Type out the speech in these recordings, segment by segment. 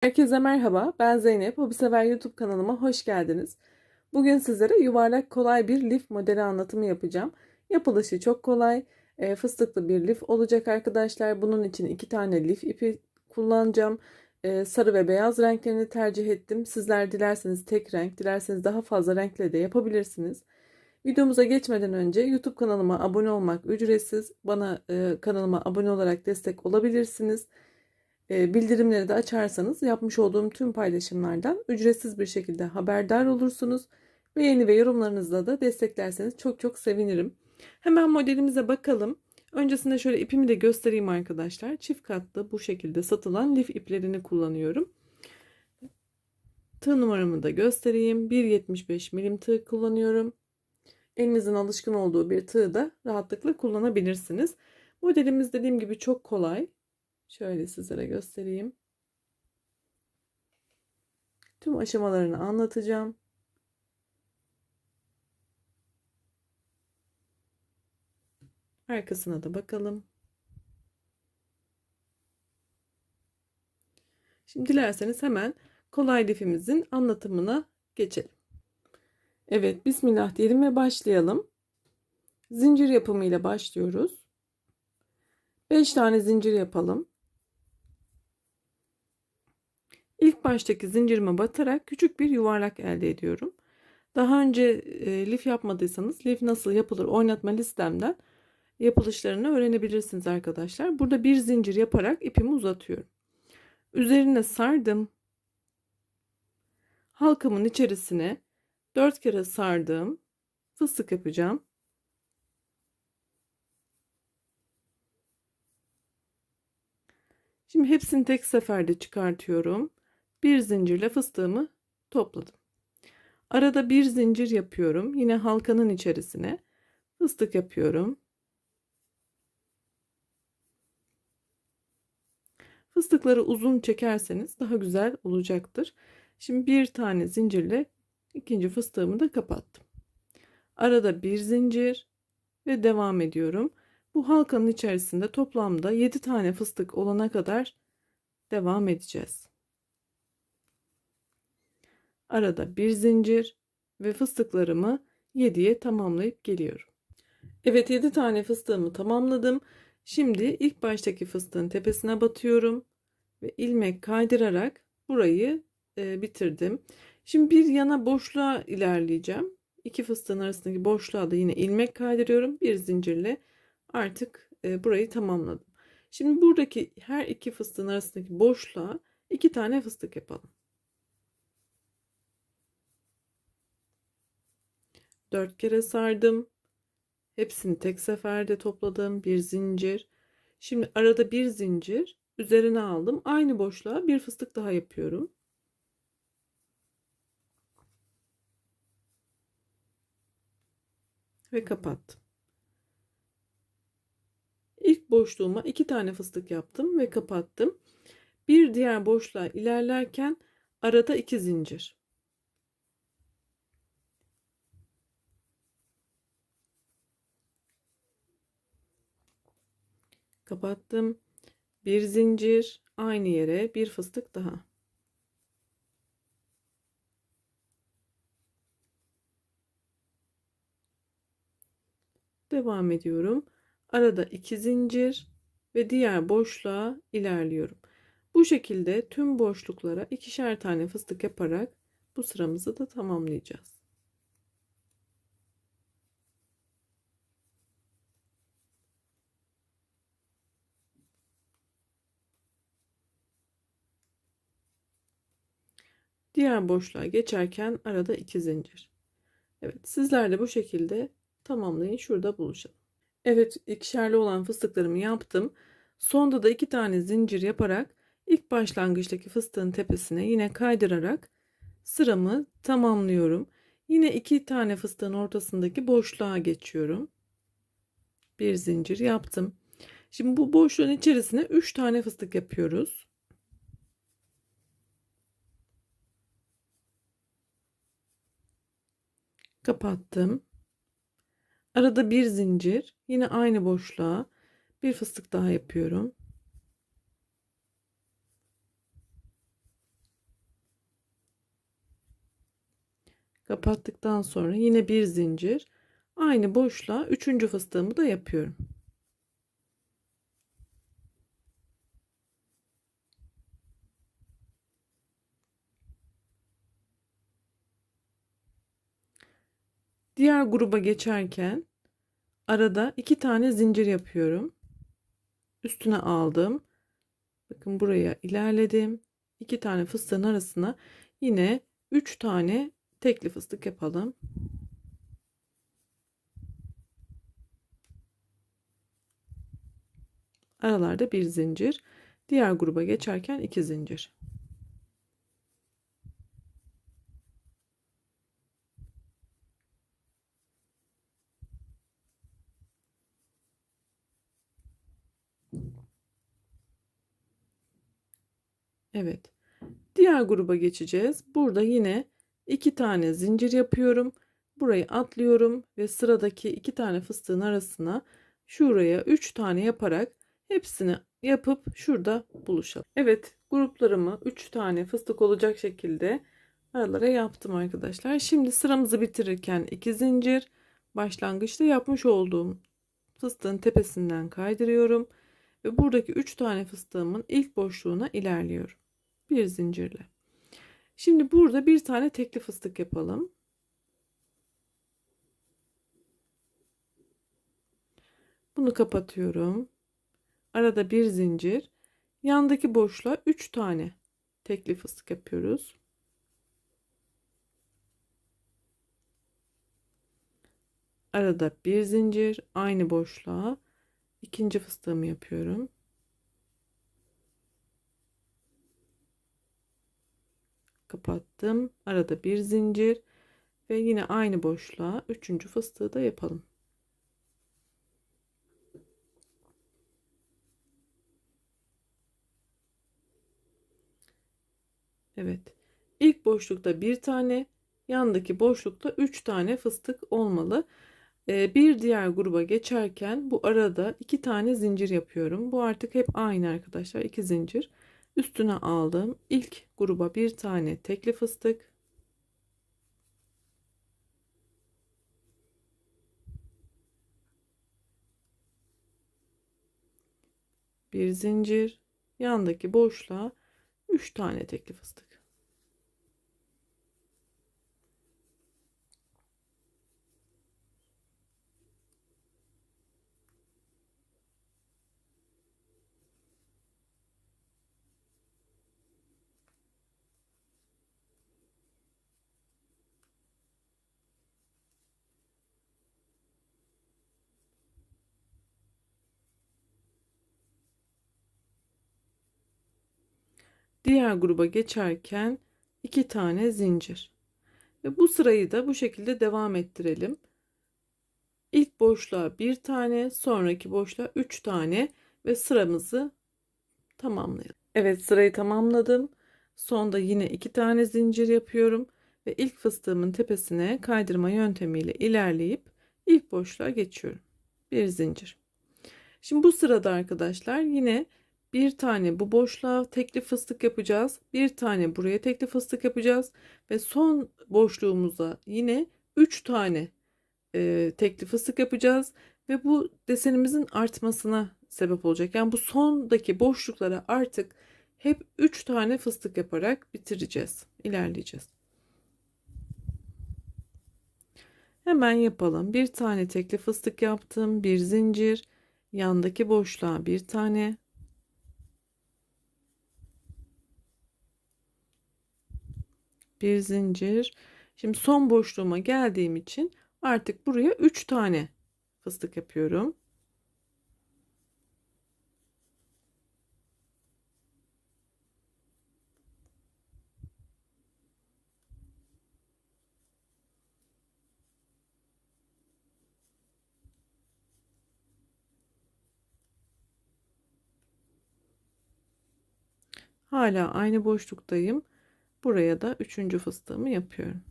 Herkese merhaba, ben Zeynep. Hobisever YouTube kanalıma hoş geldiniz. Bugün sizlere yuvarlak kolay bir lif modeli anlatımı yapacağım. Yapılışı çok kolay, fıstıklı bir lif olacak arkadaşlar. Bunun için 2 tane lif ipi kullanacağım. Sarı ve beyaz renklerini tercih ettim. Sizler dilerseniz tek renk, dilerseniz daha fazla renkle de yapabilirsiniz. Videomuza geçmeden önce YouTube kanalıma abone olmak ücretsiz. Bana kanalıma abone olarak destek olabilirsiniz. Bildirimleri de açarsanız yapmış olduğum tüm paylaşımlardan ücretsiz bir şekilde haberdar olursunuz. Beğeni ve yorumlarınızla da desteklerseniz çok çok sevinirim. Hemen modelimize bakalım. Öncesinde şöyle ipimi de göstereyim arkadaşlar. Çift katlı bu şekilde satılan lif iplerini kullanıyorum. Tığ numaramı da göstereyim. 1,75 milim tığ kullanıyorum. Elinizin alışkın olduğu bir tığı da rahatlıkla kullanabilirsiniz. Modelimiz dediğim gibi çok kolay. Şöyle sizlere göstereyim. Tüm aşamalarını anlatacağım. Arkasına da bakalım. Şimdi dilerseniz hemen kolay lifimizin anlatımına geçelim. Evet, Bismillah diyelim ve başlayalım. Zincir yapımıyla başlıyoruz. 5 tane zincir yapalım. İlk baştaki zincirime batarak küçük bir yuvarlak elde ediyorum. Daha önce lif yapmadıysanız lif nasıl yapılır oynatma listemden yapılışlarını öğrenebilirsiniz arkadaşlar. Burada bir zincir yaparak ipimi uzatıyorum. Üzerine sardım. Halkamın içerisine 4 kere sardım. Fıstık yapacağım. Şimdi hepsini tek seferde çıkartıyorum. Bir zincirle fıstığımı topladım. Arada bir zincir yapıyorum. Yine halkanın içerisine fıstık yapıyorum. Fıstıkları uzun çekerseniz daha güzel olacaktır. Şimdi bir tane zincirle ikinci fıstığımı da kapattım. Arada bir zincir ve devam ediyorum. Bu halkanın içerisinde toplamda 7 tane fıstık olana kadar devam edeceğiz. Arada bir zincir ve fıstıklarımı 7'ye tamamlayıp geliyorum. Evet, 7 tane fıstığımı tamamladım. Şimdi ilk baştaki fıstığın tepesine batıyorum ve ilmek kaydırarak burayı bitirdim. Şimdi bir yana boşluğa ilerleyeceğim. İki fıstığın arasındaki boşluğa da yine ilmek kaydırıyorum. Bir zincirle artık burayı tamamladım. Şimdi buradaki her iki fıstığın arasındaki boşluğa 2 tane fıstık yapalım. 4 kere sardım. Hepsini tek seferde topladım. Bir zincir. Şimdi arada bir zincir üzerine aldım. Aynı boşluğa bir fıstık daha yapıyorum. Ve kapattım. İlk boşluğuma 2 tane fıstık yaptım ve kapattım. Bir diğer boşluğa ilerlerken arada 2 zincir. Kapattım. Bir zincir, aynı yere bir fıstık daha. Devam ediyorum. Arada 2 zincir ve diğer boşluğa ilerliyorum. Bu şekilde tüm boşluklara ikişer tane fıstık yaparak bu sıramızı da tamamlayacağız. Diğer boşluğa geçerken arada 2 zincir. Evet, sizler de bu şekilde tamamlayın. Şurada buluşalım. Evet, ikişerli olan fıstıklarımı yaptım. Sonda da 2 tane zincir yaparak ilk başlangıçtaki fıstığın tepesine yine kaydırarak sıramı tamamlıyorum. Yine 2 tane fıstığın ortasındaki boşluğa geçiyorum. Bir zincir yaptım. Şimdi bu boşluğun içerisine 3 tane fıstık yapıyoruz. Kapattım. Arada bir zincir, yine aynı boşluğa bir fıstık daha yapıyorum. Kapattıktan sonra yine bir zincir. Aynı boşluğa üçüncü fıstığımı da yapıyorum. Diğer gruba geçerken arada 2 tane zincir yapıyorum. Üstüne aldım. Bakın buraya ilerledim. 2 tane fıstığın arasına yine 3 tane tekli fıstık yapalım. Aralarda bir zincir. Diğer gruba geçerken 2 zincir. Evet. Diğer gruba geçeceğiz. Burada yine 2 tane zincir yapıyorum. Burayı atlıyorum ve sıradaki 2 tane fıstığın arasına şuraya 3 tane yaparak hepsini yapıp şurada buluşalım. Evet, gruplarımı 3 tane fıstık olacak şekilde aralara yaptım arkadaşlar. Şimdi sıramızı bitirirken 2 zincir, başlangıçta yapmış olduğum fıstığın tepesinden kaydırıyorum ve buradaki 3 tane fıstığımın ilk boşluğuna ilerliyorum. Bir zincirle. Şimdi burada bir tane tekli fıstık yapalım. Bunu kapatıyorum. Arada bir zincir. Yandaki boşluğa 3 tane tekli fıstık yapıyoruz. Arada bir zincir, aynı boşluğa ikinci fıstığımı yapıyorum. Kapattım. Arada bir zincir ve yine aynı boşluğa üçüncü fıstığı da yapalım. Evet. İlk boşlukta bir tane, yandaki boşlukta 3 tane fıstık olmalı. Bir diğer gruba geçerken bu arada 2 tane zincir yapıyorum. Bu artık hep aynı arkadaşlar. 2 zincir. Üstüne aldım. İlk gruba bir tane tekli fıstık. Bir zincir. Yandaki boşluğa 3 tane tekli fıstık. Diğer gruba geçerken 2 tane zincir. Ve bu sırayı da bu şekilde devam ettirelim. İlk boşluğa bir tane, sonraki boşluğa 3 tane ve sıramızı tamamlayalım. Evet, sırayı tamamladım. Sonda yine 2 tane zincir yapıyorum ve ilk fıstığımın tepesine kaydırma yöntemiyle ilerleyip ilk boşluğa geçiyorum. Bir zincir. Şimdi bu sırada arkadaşlar yine bir tane bu boşluğa tekli fıstık yapacağız. Bir tane buraya tekli fıstık yapacağız ve son boşluğumuza yine 3 tane tekli fıstık yapacağız ve bu desenimizin artmasına sebep olacak. Yani bu sondaki boşluklara artık hep 3 tane fıstık yaparak bitireceğiz, ilerleyeceğiz. Hemen yapalım. Bir tane tekli fıstık yaptım, bir zincir, yandaki boşluğa bir tane, bir zincir. Şimdi son boşluğuma geldiğim için artık buraya 3 tane fıstık yapıyorum. Hala aynı boşluktayım. Buraya da üçüncü fıstığımı yapıyorum.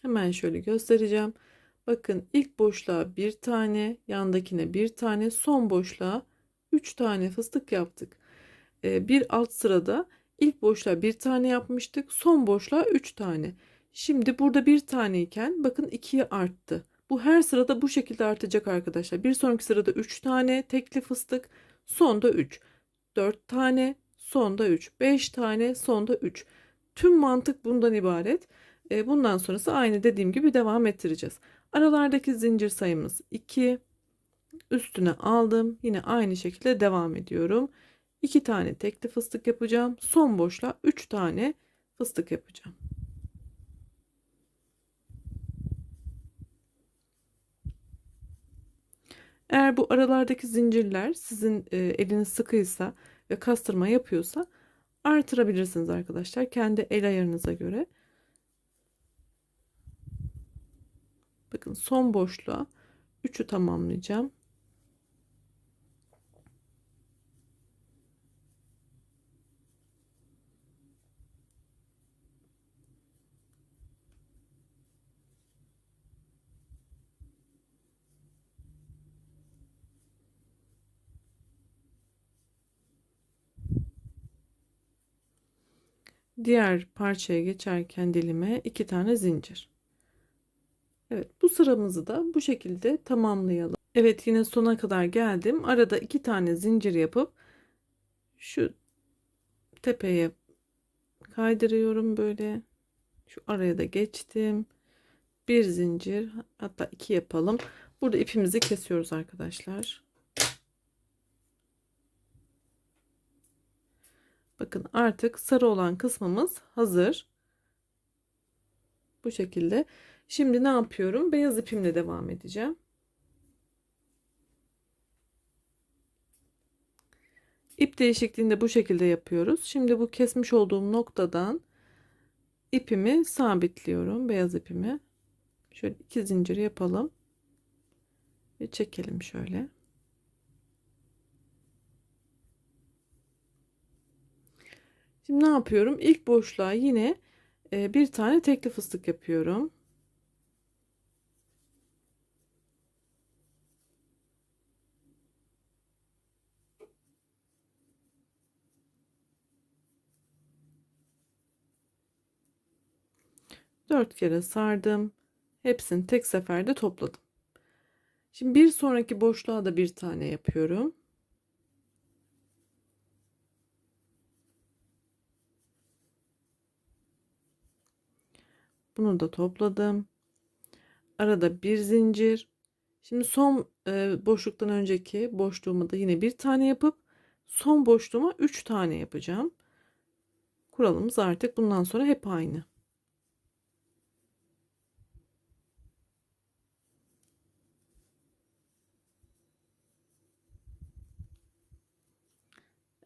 Hemen şöyle göstereceğim. Bakın ilk boşluğa bir tane, yandakine bir tane, son boşluğa 3 tane fıstık yaptık. Bir alt sırada ilk boşluğa bir tane yapmıştık. Son boşluğa 3 tane. Şimdi burada bir taneyken bakın 2'ye arttı. Bu her sırada bu şekilde artacak arkadaşlar. Bir sonraki sırada 3 tane tekli fıstık, sonda 3. 4 tane, sonda 3. 5 tane, sonda 3. Tüm mantık bundan ibaret. Bundan sonrası aynı dediğim gibi devam ettireceğiz. Aralardaki zincir sayımız 2. Üstüne aldım. Yine aynı şekilde devam ediyorum. 2 tane tekli fıstık yapacağım. Son boşluğa 3 tane fıstık yapacağım. Eğer bu aralardaki zincirler sizin eliniz sıkıysa ve kastırma yapıyorsa artırabilirsiniz arkadaşlar. Kendi el ayarınıza göre. Bakın son boşluğa 3'ü tamamlayacağım. Diğer parçaya geçerken dilime 2 tane zincir. Evet, bu sıramızı da bu şekilde tamamlayalım. Evet, yine sona kadar geldim. Arada 2 tane zincir yapıp şu tepeye kaydırıyorum böyle. Şu araya da geçtim. Bir zincir, hatta 2 yapalım. Burada ipimizi kesiyoruz arkadaşlar. Bakın artık sarı olan kısmımız hazır. Bu şekilde. Şimdi ne yapıyorum? Beyaz ipimle devam edeceğim. İp değişikliğinde bu şekilde yapıyoruz. Şimdi bu kesmiş olduğum noktadan ipimi sabitliyorum. Beyaz ipimi. Şöyle 2 zincir yapalım. Ve çekelim şöyle. Şimdi ne yapıyorum? İlk boşluğa yine bir tane tekli fıstık yapıyorum. Dört kere sardım. Hepsini tek seferde topladım. Şimdi bir sonraki boşluğa da bir tane yapıyorum. Bunu da topladım. Arada bir zincir. Şimdi son boşluktan önceki boşluğuma da yine bir tane yapıp son boşluğuma 3 tane yapacağım. Kuralımız artık bundan sonra hep aynı.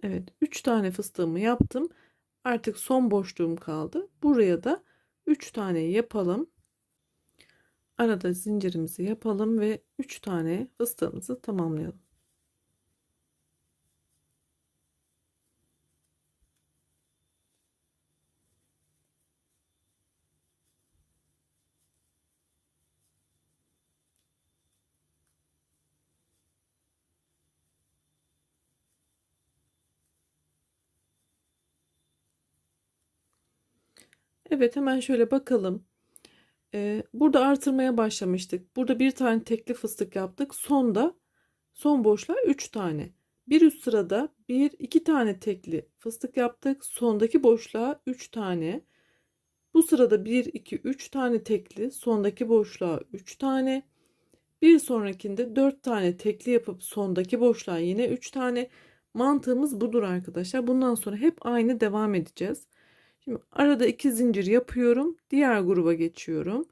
Evet, 3 tane fıstığımı yaptım. Artık son boşluğum kaldı. Buraya da 3 tane yapalım. Arada zincirimizi yapalım ve 3 tane fıstığımızı tamamlayalım. Evet, hemen şöyle bakalım. Burada artırmaya başlamıştık. Burada bir tane tekli fıstık yaptık. Son boşluğa 3 tane. Bir üst sırada 2 tane tekli fıstık yaptık. Sondaki boşluğa 3 tane. Bu sırada 1 2 3 tane tekli, sondaki boşluğa 3 tane. Bir sonrakinde 4 tane tekli yapıp sondaki boşluğa yine 3 tane. Mantığımız budur arkadaşlar. Bundan sonra hep aynı devam edeceğiz. Şimdi arada 2 zincir yapıyorum. Diğer gruba geçiyorum.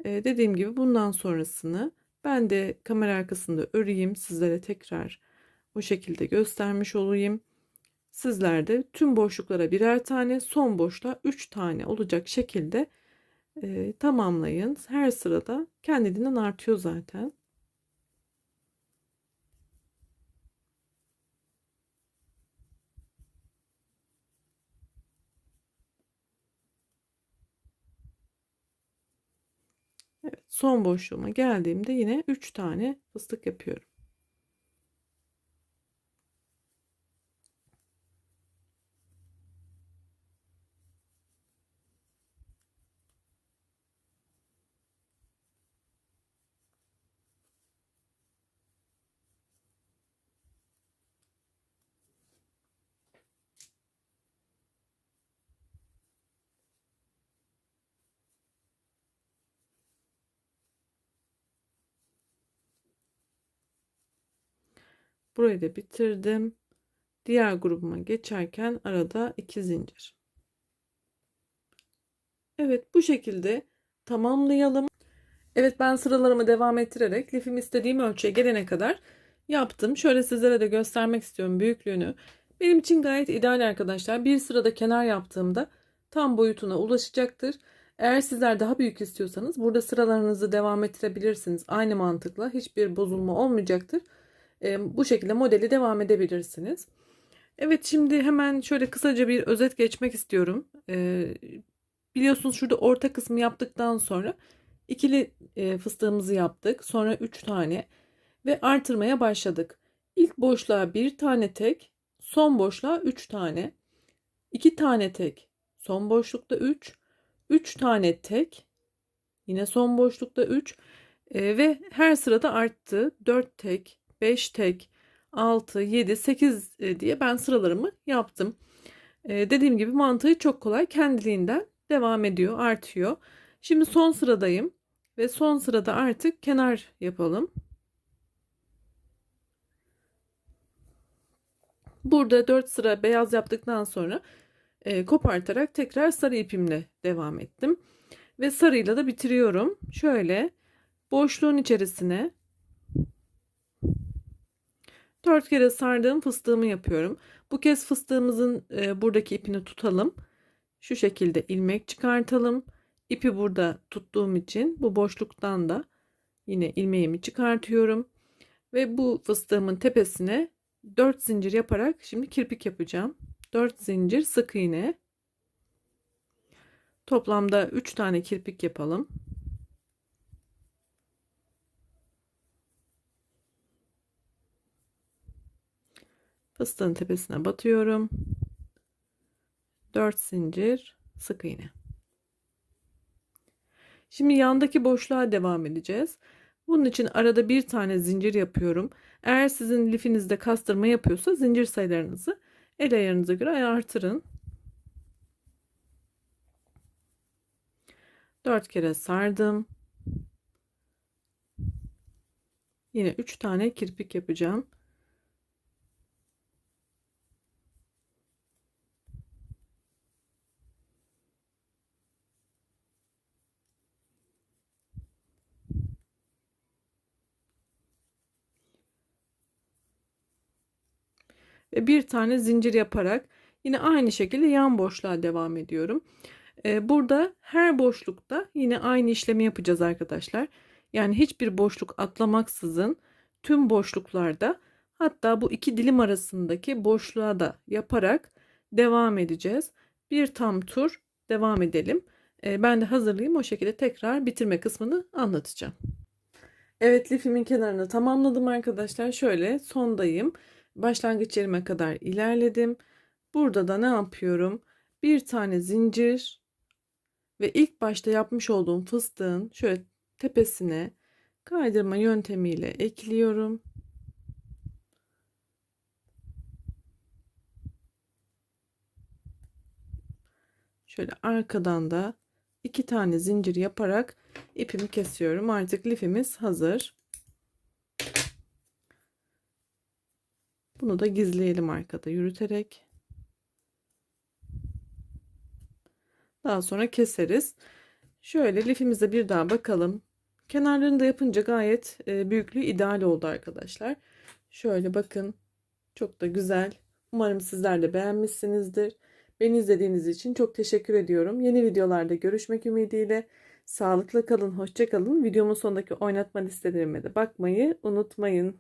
Dediğim gibi bundan sonrasını ben de kamera arkasında öreyim. Sizlere tekrar o şekilde göstermiş olayım. Sizler de tüm boşluklara birer tane, son boşluğa 3 tane olacak şekilde tamamlayın. Her sırada kendiliğinden artıyor zaten. Evet, son boşluğuma geldiğimde yine 3 tane fıstık yapıyorum. Burayı da bitirdim. Diğer grubuma geçerken arada 2 zincir. Evet, bu şekilde tamamlayalım. Evet, ben sıralarımı devam ettirerek lifimi istediğim ölçüye gelene kadar yaptım. Şöyle sizlere de göstermek istiyorum büyüklüğünü. Benim için gayet ideal arkadaşlar. Bir sırada kenar yaptığımda tam boyutuna ulaşacaktır. Eğer sizler daha büyük istiyorsanız burada sıralarınızı devam ettirebilirsiniz. Aynı mantıkla hiçbir bozulma olmayacaktır. Bu şekilde modeli devam edebilirsiniz. Evet, şimdi hemen şöyle kısaca bir özet geçmek istiyorum. Biliyorsunuz şurada orta kısmı yaptıktan sonra ikili fıstığımızı yaptık. Sonra 3 tane ve artırmaya başladık. İlk boşluğa bir tane tek, son boşluğa 3 tane, 2 tane tek, son boşlukta 3, 3 tane tek, yine son boşlukta 3 ve her sırada arttı. 4 tek, 5 tek, 6, 7, 8 diye ben sıralarımı yaptım. Dediğim gibi mantığı çok kolay. Kendiliğinden devam ediyor, artıyor. Şimdi son sıradayım ve son sırada artık kenar yapalım. Burada 4 sıra beyaz yaptıktan sonra kopartarak tekrar sarı ipimle devam ettim. Ve sarıyla da bitiriyorum. Şöyle boşluğun içerisine 4 kere sardığım fıstığımı yapıyorum. Bu kez fıstığımızın buradaki ipini tutalım. Şu şekilde ilmek çıkartalım. İpi burada tuttuğum için bu boşluktan da yine ilmeğimi çıkartıyorum. Ve bu fıstığımın tepesine 4 zincir yaparak şimdi kirpik yapacağım. 4 zincir sık iğne. Toplamda 3 tane kirpik yapalım. Fıstığın tepesine batıyorum. 4 zincir sık iğne. Şimdi yandaki boşluğa devam edeceğiz. Bunun için arada bir tane zincir yapıyorum. Eğer sizin lifinizde kastırma yapıyorsa zincir sayılarınızı el ayarınıza göre artırın. 4 kere sardım. Yine 3 tane kirpik yapacağım. Ve bir tane zincir yaparak yine aynı şekilde yan boşluğa devam ediyorum. Burada her boşlukta yine aynı işlemi yapacağız arkadaşlar. Yani hiçbir boşluk atlamaksızın tüm boşluklarda, hatta bu iki dilim arasındaki boşluğa da yaparak devam edeceğiz. Bir tam tur devam edelim. Ben de hazırlayayım, o şekilde tekrar bitirme kısmını anlatacağım. Evet, lifimin kenarını tamamladım arkadaşlar. Şöyle sondayım. Başlangıç yerime kadar ilerledim. Burada da ne yapıyorum? Bir tane zincir ve ilk başta yapmış olduğum fıstığın şöyle tepesine kaydırma yöntemiyle ekliyorum. Şöyle arkadan da 2 tane zincir yaparak ipimi kesiyorum. Artık lifimiz hazır. Bunu da gizleyelim arkada yürüterek. Daha sonra keseriz. Şöyle lifimize bir daha bakalım. Kenarlarını da yapınca gayet büyüklüğü ideal oldu arkadaşlar. Şöyle bakın. Çok da güzel. Umarım sizler de beğenmişsinizdir. Beni izlediğiniz için çok teşekkür ediyorum. Yeni videolarda görüşmek ümidiyle. Sağlıkla kalın, hoşça kalın. Videomun sonundaki oynatma listelerime de bakmayı unutmayın.